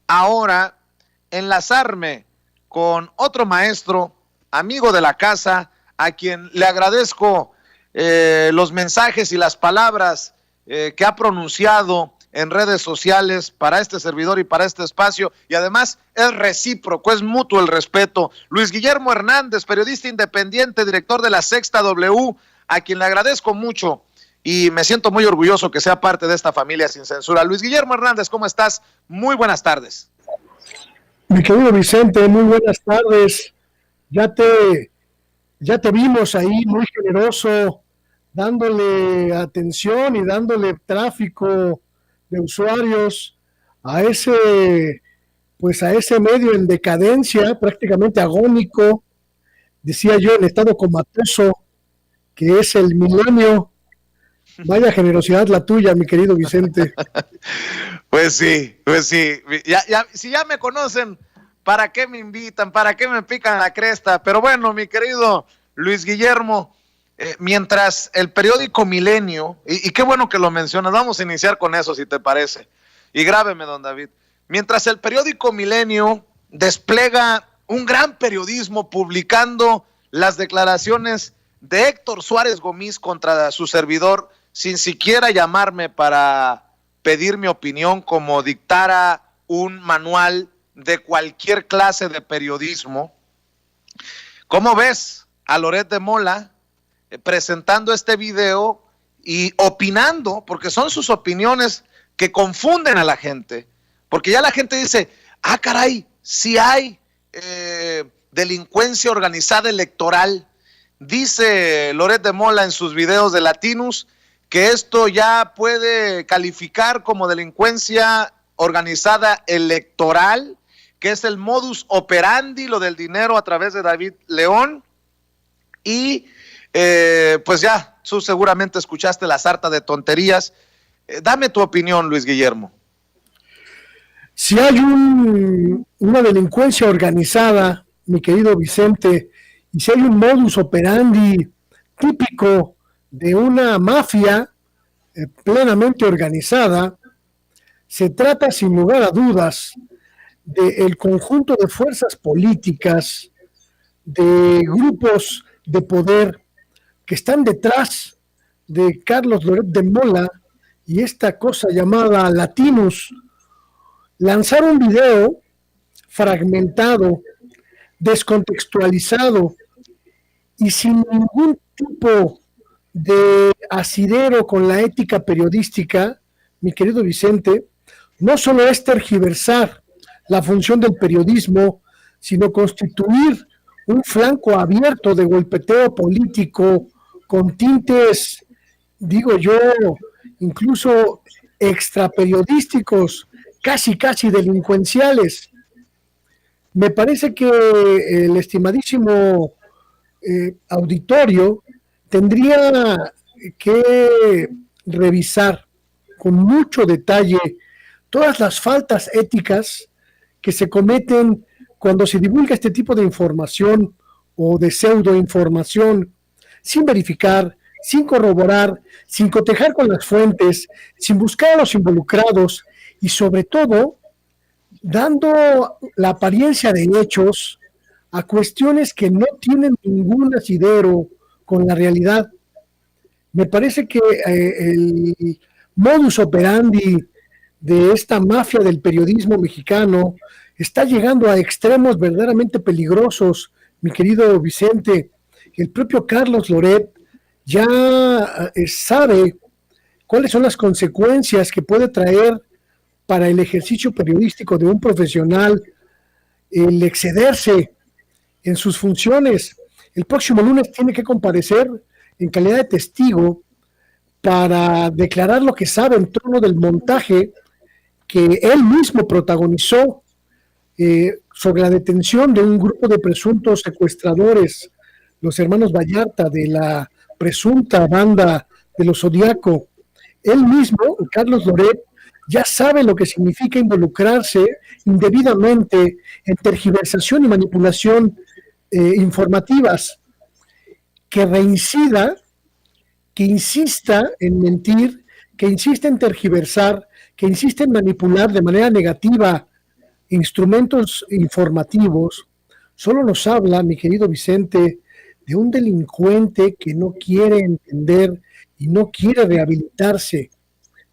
ahora enlazarme con otro maestro, amigo de la casa, a quien le agradezco los mensajes y las palabras que ha pronunciado en redes sociales para este servidor y para este espacio, y además es recíproco, es mutuo el respeto. Luis Guillermo Hernández, periodista independiente, director de La Sexta W, a quien le agradezco mucho y me siento muy orgulloso que sea parte de esta familia sin censura. Luis Guillermo Hernández, ¿cómo estás? Muy buenas tardes. Mi querido Vicente, muy buenas tardes. Ya te, ya te vimos ahí muy generoso, dándole atención y dándole tráfico de usuarios a a ese medio en decadencia, prácticamente agónico, decía yo, en estado comatoso, que es el Milenio. Vaya generosidad la tuya, mi querido Vicente. Pues sí. Si ya me conocen, ¿para qué me invitan? ¿Para qué me pican la cresta? Pero bueno, mi querido Luis Guillermo, mientras el periódico Milenio, y qué bueno que lo mencionas, vamos a iniciar con eso si te parece, y grábeme, don David, mientras el periódico Milenio desplega un gran periodismo publicando las declaraciones de Héctor Suárez Gómez contra su servidor, sin siquiera llamarme para pedir mi opinión como dictara un manual de cualquier clase de periodismo. ¿Cómo ves a Loret de Mola presentando este video y opinando? Porque son sus opiniones que confunden a la gente. Porque ya la gente dice, ah, caray, sí hay delincuencia organizada electoral. Dice Loret de Mola en sus videos de Latinus que esto ya puede calificar como delincuencia organizada electoral, que es el modus operandi, lo del dinero a través de David León. Y pues ya, tú seguramente escuchaste la sarta de tonterías. Dame tu opinión, Luis Guillermo. Si hay una delincuencia organizada, mi querido Vicente, y si hay un modus operandi típico de una mafia plenamente organizada, se trata sin lugar a dudas del conjunto de fuerzas políticas, de grupos de poder que están detrás de Carlos Loret de Mola y esta cosa llamada Latinus. Lanzar un video fragmentado, descontextualizado y sin ningún tipo de asidero con la ética periodística, mi querido Vicente, no solo es tergiversar la función del periodismo, sino constituir un flanco abierto de golpeteo político con tintes, digo yo, incluso extraperiodísticos, casi delincuenciales. Me parece que el estimadísimo auditorio tendría que revisar con mucho detalle todas las faltas éticas que se cometen cuando se divulga este tipo de información o de pseudoinformación sin verificar, sin corroborar, sin cotejar con las fuentes, sin buscar a los involucrados y sobre todo dando la apariencia de hechos a cuestiones que no tienen ningún asidero con la realidad. Me parece que el modus operandi de esta mafia del periodismo mexicano está llegando a extremos verdaderamente peligrosos, mi querido Vicente. El propio Carlos Loret ya sabe cuáles son las consecuencias que puede traer para el ejercicio periodístico de un profesional el excederse en sus funciones. El próximo lunes tiene que comparecer en calidad de testigo para declarar lo que sabe en torno del montaje que él mismo protagonizó sobre la detención de un grupo de presuntos secuestradores, los hermanos Vallarta, de la presunta banda de los Zodiaco. Él mismo, Carlos Loret, ya sabe lo que significa involucrarse indebidamente en tergiversación y manipulación informativas, que reincida, que insista en mentir, que insiste en tergiversar, que insiste en manipular de manera negativa instrumentos informativos, solo nos habla, mi querido Vicente, de un delincuente que no quiere entender y no quiere rehabilitarse.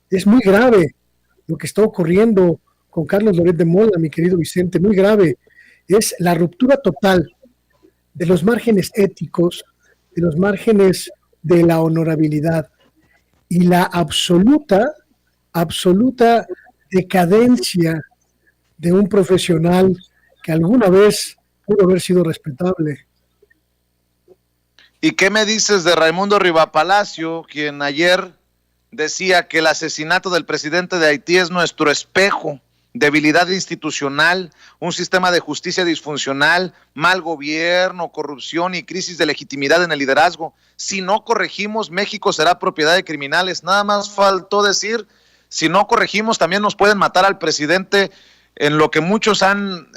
Es muy grave lo que está ocurriendo con Carlos Loret de Mola, mi querido Vicente, muy grave. Es la ruptura total de los márgenes éticos, de los márgenes de la honorabilidad y la absoluta decadencia de un profesional que alguna vez pudo haber sido respetable. ¿Y qué me dices de Raimundo Rivapalacio, quien ayer decía que el asesinato del presidente de Haití es nuestro espejo? Debilidad institucional, un sistema de justicia disfuncional, mal gobierno, corrupción y crisis de legitimidad en el liderazgo. Si no corregimos, México será propiedad de criminales. Nada más faltó decir, si no corregimos, también nos pueden matar al presidente, en lo que muchos han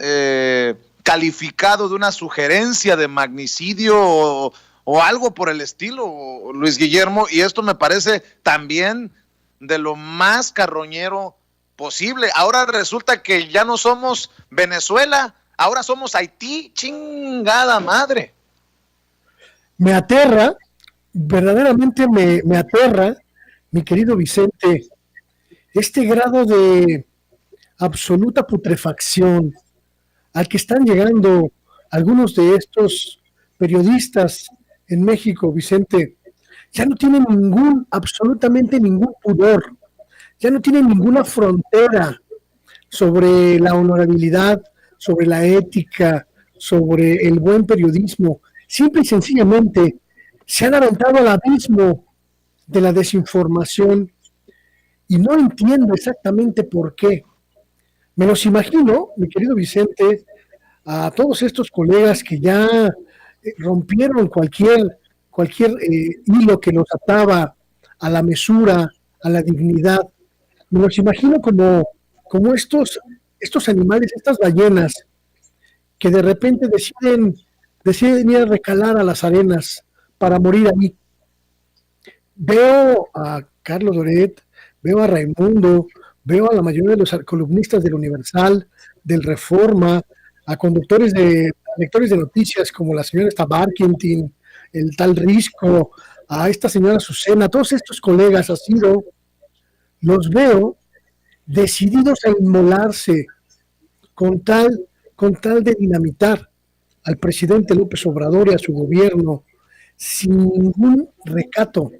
calificado de una sugerencia de magnicidio o algo por el estilo, Luis Guillermo, y esto me parece también de lo más carroñero posible. Ahora resulta que ya no somos Venezuela, ahora somos Haití, chingada madre. Me aterra, verdaderamente me aterra, mi querido Vicente, este grado de absoluta putrefacción al que están llegando algunos de estos periodistas en México, Vicente. Ya no tienen absolutamente ningún pudor, ya no tienen ninguna frontera sobre la honorabilidad, sobre la ética, sobre el buen periodismo. Simple y sencillamente se han aventado al abismo de la desinformación y no entiendo exactamente por qué. Me los imagino, mi querido Vicente, a todos estos colegas que ya rompieron cualquier hilo que los ataba a la mesura, a la dignidad. Me los imagino como estos animales, estas ballenas, que de repente deciden ir a recalar a las arenas para morir ahí. Veo a Carlos Loret, veo a Raimundo, veo a la mayoría de los columnistas del Universal, del Reforma, a lectores de noticias como la señora Barkentin, el tal Risco, a esta señora Azucena, todos estos colegas los veo decididos a inmolarse con tal de dinamitar al presidente López Obrador y a su gobierno sin ningún recato,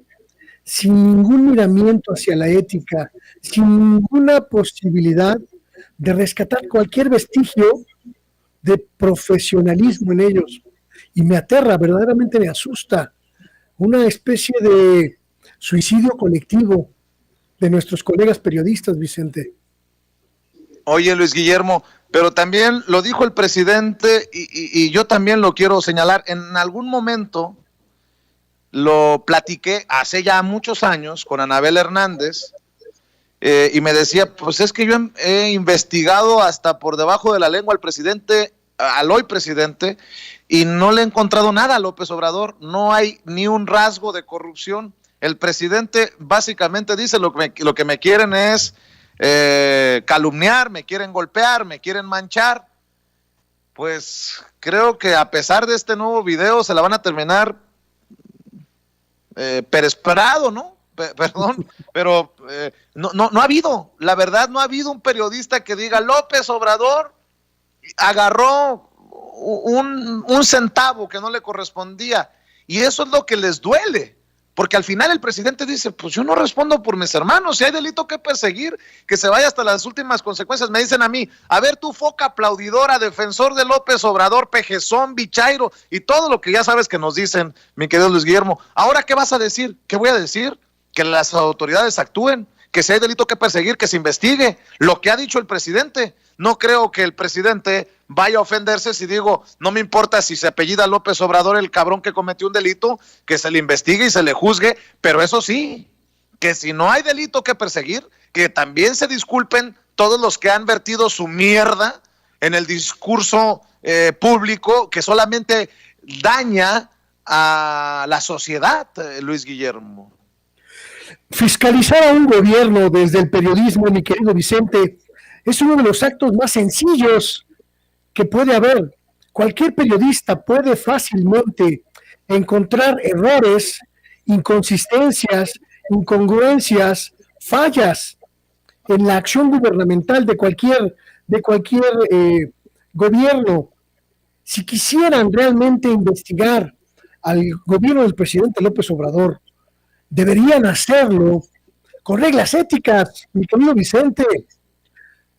sin ningún miramiento hacia la ética, sin ninguna posibilidad de rescatar cualquier vestigio de profesionalismo en ellos. Y me aterra, verdaderamente me asusta, una especie de suicidio colectivo de nuestros colegas periodistas, Vicente. Oye, Luis Guillermo, pero también lo dijo el presidente y yo también lo quiero señalar. En algún momento lo platiqué hace ya muchos años con Anabel Hernández y me decía, pues es que yo he investigado hasta por debajo de la lengua al presidente, al hoy presidente, y no le he encontrado nada a López Obrador. No hay ni un rasgo de corrupción. El presidente básicamente dice lo que me quieren es calumniar, me quieren golpear, me quieren manchar. Pues creo que a pesar de este nuevo video se la van a terminar Pérez Prado, ¿no? Perdón, pero no ha habido, la verdad no ha habido un periodista que diga López Obrador agarró un centavo que no le correspondía, y eso es lo que les duele. Porque al final el presidente dice, pues yo no respondo por mis hermanos, si hay delito que perseguir, que se vaya hasta las últimas consecuencias. Me dicen a mí, a ver tú, foca aplaudidora, defensor de López Obrador, pejezón, bichairo, y todo lo que ya sabes que nos dicen, mi querido Luis Guillermo. ¿Ahora qué vas a decir? ¿Qué voy a decir? Que las autoridades actúen, que si hay delito que perseguir, que se investigue. Lo que ha dicho el presidente. No creo que el presidente vaya a ofenderse si digo, no me importa si se apellida López Obrador, el cabrón que cometió un delito, que se le investigue y se le juzgue, pero eso sí, que si no hay delito que perseguir, que también se disculpen todos los que han vertido su mierda en el discurso público, que solamente daña a la sociedad, Luis Guillermo. Fiscalizar a un gobierno desde el periodismo, mi querido Vicente, Es uno de los actos más sencillos que puede haber. Cualquier periodista puede fácilmente encontrar errores, inconsistencias, incongruencias, fallas en la acción gubernamental de cualquier gobierno. Si quisieran realmente investigar al gobierno del presidente López Obrador, deberían hacerlo con reglas éticas, mi querido Vicente.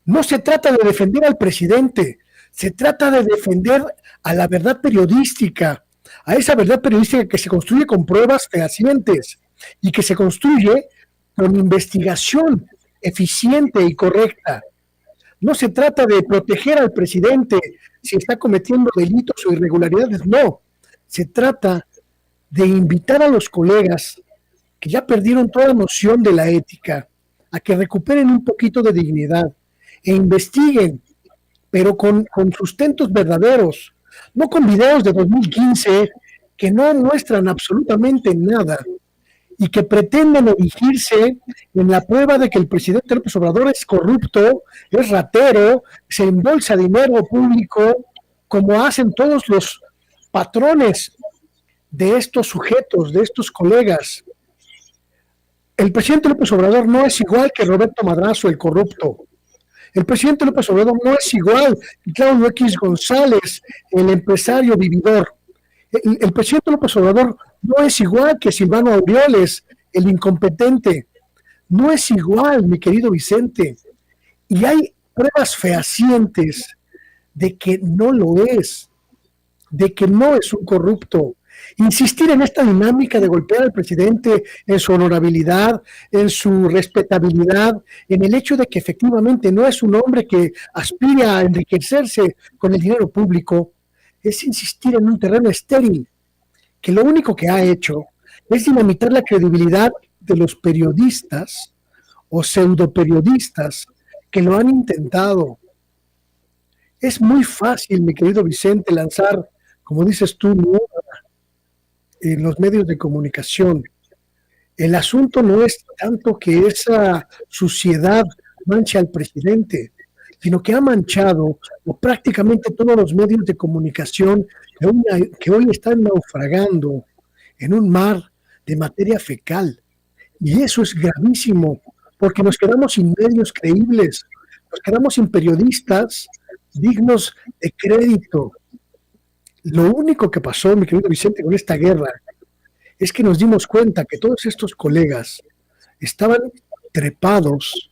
No se trata de defender al presidente, se trata de defender a la verdad periodística, a esa verdad periodística que se construye con pruebas fehacientes y que se construye con investigación eficiente y correcta. No se trata de proteger al presidente si está cometiendo delitos o irregularidades, no. Se trata de invitar a los colegas que ya perdieron toda noción de la ética a que recuperen un poquito de dignidad e investiguen, pero con sustentos verdaderos, no con videos de 2015 que no muestran absolutamente nada y que pretenden erigirse en la prueba de que el presidente López Obrador es corrupto, es ratero, se embolsa dinero público, como hacen todos los patrones de estos sujetos, de estos colegas. El presidente López Obrador no es igual que Roberto Madrazo, el corrupto. El presidente López Obrador no es igual que Claudio X González, el empresario vividor. El presidente López Obrador no es igual que Silvano Aureoles, el incompetente. No es igual, mi querido Vicente. Y hay pruebas fehacientes de que no lo es, de que no es un corrupto. Insistir en esta dinámica de golpear al presidente en su honorabilidad, en su respetabilidad, en el hecho de que efectivamente no es un hombre que aspira a enriquecerse con el dinero público, es insistir en un terreno estéril, que lo único que ha hecho es dinamitar la credibilidad de los periodistas o pseudoperiodistas que lo han intentado. Es muy fácil, mi querido Vicente, lanzar, como dices tú, en los medios de comunicación. El asunto no es tanto que esa suciedad manche al presidente, sino que ha manchado prácticamente todos los medios de comunicación que hoy están naufragando en un mar de materia fecal. Y eso es gravísimo, porque nos quedamos sin medios creíbles, nos quedamos sin periodistas dignos de crédito. Lo único que pasó, mi querido Vicente, con esta guerra es que nos dimos cuenta que todos estos colegas estaban trepados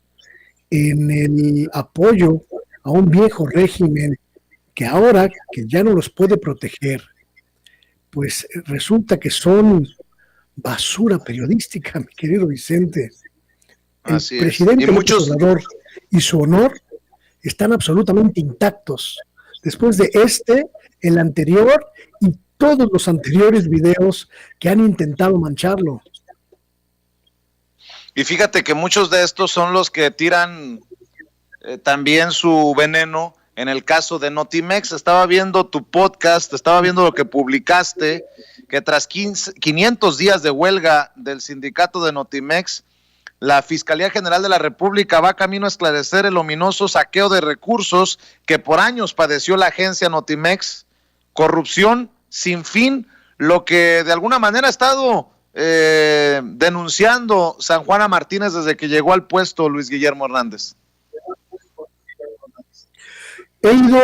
en el apoyo a un viejo régimen que ahora, que ya no los puede proteger, pues resulta que son basura periodística, mi querido Vicente. El presidente López Obrador y su honor están absolutamente intactos. Después de el anterior y todos los anteriores videos que han intentado mancharlo. Y fíjate que muchos de estos son los que tiran también su veneno. En el caso de Notimex, estaba viendo tu podcast, estaba viendo lo que publicaste, que tras 500 días de huelga del sindicato de Notimex, la Fiscalía General de la República va camino a esclarecer el ominoso saqueo de recursos que por años padeció la agencia Notimex, corrupción sin fin, lo que de alguna manera ha estado denunciando San Juana Martínez desde que llegó al puesto, Luis Guillermo Hernández. He ido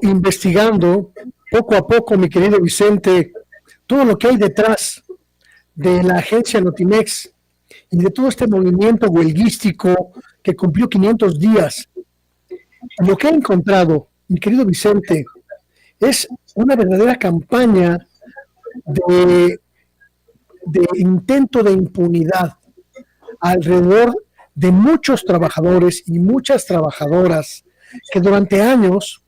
investigando poco a poco, mi querido Vicente, todo lo que hay detrás de la agencia Notimex y de todo este movimiento huelguístico que cumplió 500 días. Lo que he encontrado, mi querido Vicente, es una verdadera campaña de intento de impunidad alrededor de muchos trabajadores y muchas trabajadoras que durante años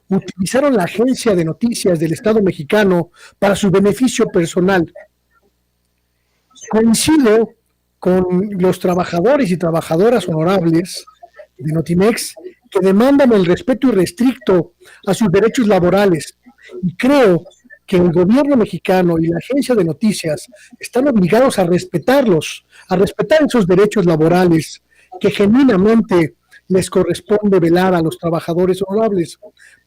utilizaron la agencia de noticias del Estado mexicano para su beneficio personal. Coincido con los trabajadores y trabajadoras honorables de Notimex que demandan el respeto irrestricto a sus derechos laborales. Y creo que el gobierno mexicano y la agencia de noticias están obligados a respetarlos, a respetar esos derechos laborales que genuinamente les corresponde velar a los trabajadores honorables.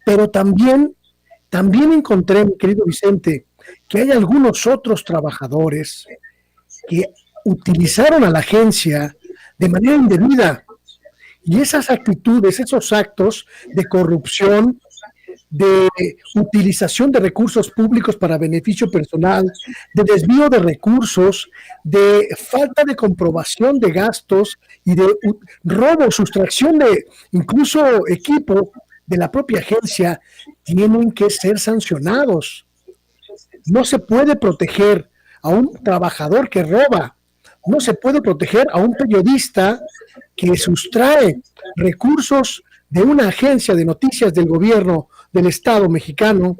Pero también encontré, mi querido Vicente, que hay algunos otros trabajadores que utilizaron a la agencia de manera indebida. Y esas actitudes, esos actos de corrupción, de utilización de recursos públicos para beneficio personal, de desvío de recursos, de falta de comprobación de gastos y de robo, sustracción de incluso equipo de la propia agencia, tienen que ser sancionados. No se puede proteger a un trabajador que roba, no se puede proteger a un periodista que sustrae recursos de una agencia de noticias del gobierno del Estado mexicano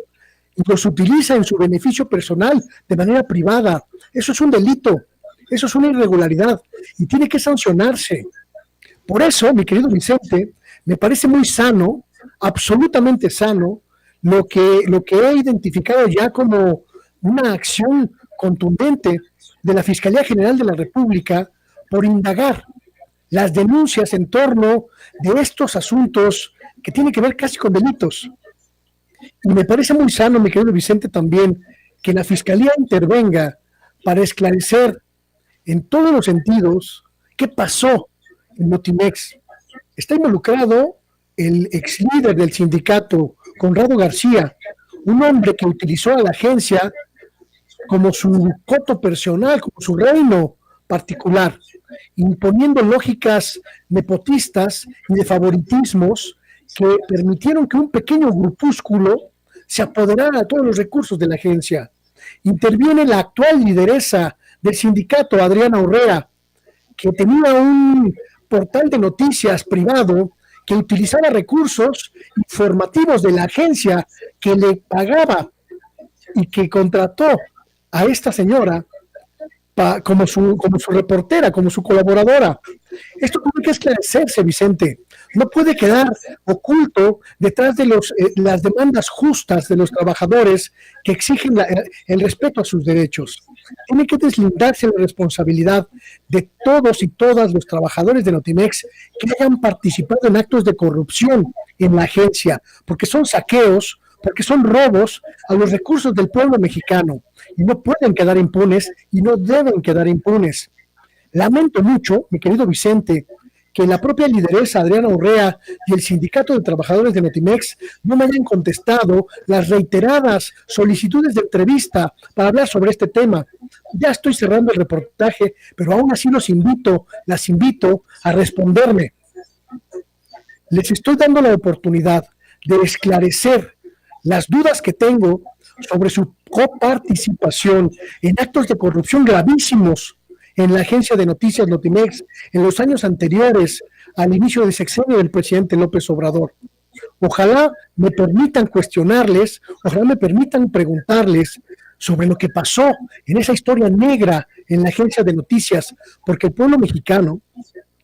y los utiliza en su beneficio personal de manera privada. Eso es un delito, eso es una irregularidad y tiene que sancionarse. Por eso, mi querido Vicente, me parece muy sano, absolutamente sano, lo que he identificado ya como una acción contundente de la Fiscalía General de la República por indagar las denuncias en torno de estos asuntos que tienen que ver casi con delitos. Y me parece muy sano, mi querido Vicente, también que la Fiscalía intervenga para esclarecer en todos los sentidos qué pasó en Notimex. Está involucrado el ex líder del sindicato, Conrado García, un hombre que utilizó a la agencia como su coto personal, como su reino particular, imponiendo lógicas nepotistas y de favoritismos que permitieron que un pequeño grupúsculo se apoderara de todos los recursos de la agencia. Interviene la actual lideresa del sindicato, Adriana Urrea, que tenía un portal de noticias privado que utilizaba recursos informativos de la agencia que le pagaba y que contrató a esta señora como su reportera, como su colaboradora. Esto tiene que esclarecerse, Vicente. No puede quedar oculto detrás de las demandas justas de los trabajadores que exigen el respeto a sus derechos. Tiene que deslindarse la responsabilidad de todos y todas los trabajadores de Notimex que hayan participado en actos de corrupción en la agencia, porque son saqueos, porque son robos a los recursos del pueblo mexicano y no pueden quedar impunes y no deben quedar impunes. Lamento mucho, mi querido Vicente, que la propia lideresa Adriana Urrea y el Sindicato de Trabajadores de Notimex no me hayan contestado las reiteradas solicitudes de entrevista para hablar sobre este tema. Ya estoy cerrando el reportaje, pero aún así las invito a responderme. Les estoy dando la oportunidad de esclarecer las dudas que tengo sobre su coparticipación en actos de corrupción gravísimos en la agencia de noticias Notimex en los años anteriores al inicio del sexenio del presidente López Obrador. Ojalá me permitan cuestionarles, ojalá me permitan preguntarles sobre lo que pasó en esa historia negra en la agencia de noticias, porque el pueblo mexicano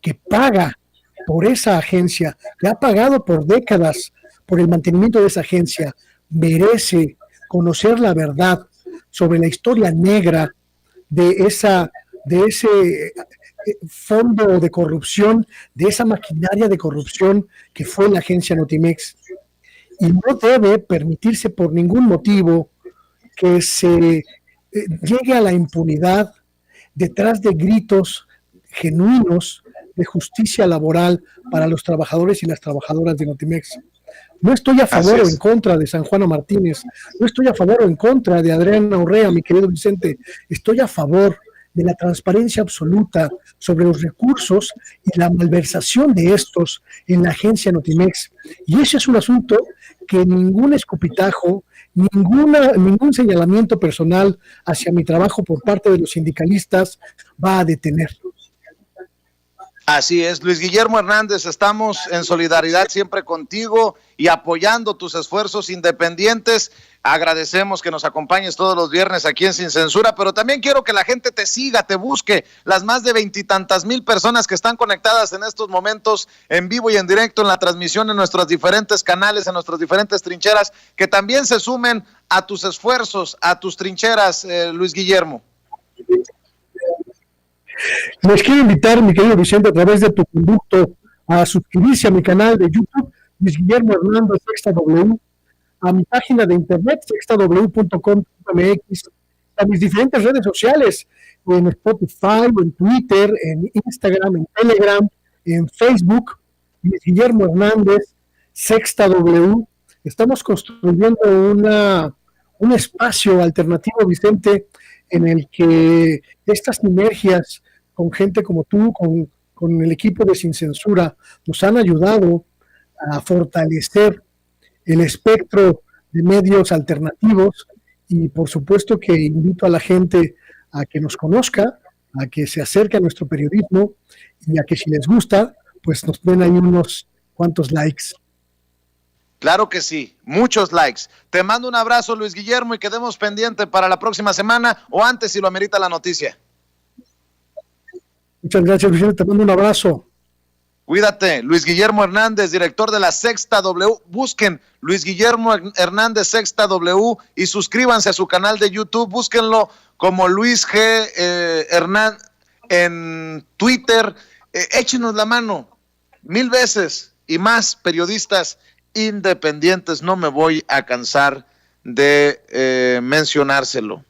que paga por esa agencia, que ha pagado por décadas por el mantenimiento de esa agencia, merece conocer la verdad sobre la historia negra de ese fondo de corrupción, de esa maquinaria de corrupción que fue la agencia Notimex. Y no debe permitirse por ningún motivo que se llegue a la impunidad detrás de gritos genuinos de justicia laboral para los trabajadores y las trabajadoras de Notimex. No estoy a favor o en contra de San Juan Martínez, no estoy a favor o en contra de Adriana Urrea, mi querido Vicente, estoy a favor de la transparencia absoluta sobre los recursos y la malversación de estos en la agencia Notimex. Y ese es un asunto que ningún escupitajo, ningún señalamiento personal hacia mi trabajo por parte de los sindicalistas va a detener. Así es, Luis Guillermo Hernández, estamos en solidaridad siempre contigo y apoyando tus esfuerzos independientes. Agradecemos que nos acompañes todos los viernes aquí en Sin Censura, pero también quiero que la gente te siga, te busque, las más de 20 y tantas mil personas que están conectadas en estos momentos en vivo y en directo en la transmisión en nuestros diferentes canales, en nuestras diferentes trincheras, que también se sumen a tus esfuerzos, a tus trincheras, Luis Guillermo. Les quiero invitar, mi querido Vicente, a través de tu conducto, a suscribirse a mi canal de YouTube, Luis Guillermo Hernández Sexta W, a mi página de internet, sextaw.com.mx, a mis diferentes redes sociales, en Spotify, en Twitter, en Instagram, en Telegram, en Facebook, Luis Guillermo Hernández, Sexta W. Estamos construyendo un espacio alternativo, Vicente, en el que estas sinergias con gente como tú, con el equipo de Sin Censura, nos han ayudado a fortalecer el espectro de medios alternativos, y por supuesto que invito a la gente a que nos conozca, a que se acerque a nuestro periodismo y a que si les gusta, pues nos den ahí unos cuantos likes. Claro que sí, muchos likes. Te mando un abrazo, Luis Guillermo, y quedemos pendientes para la próxima semana o antes si lo amerita la noticia. Muchas gracias, Vicente, te mando un abrazo. Cuídate. Luis Guillermo Hernández, director de la Sexta W. Busquen Luis Guillermo Hernández Sexta W y suscríbanse a su canal de YouTube. Búsquenlo como Luis G. Hernández en Twitter. Échenos la mano 1000 veces y más, periodistas independientes. No me voy a cansar de mencionárselo.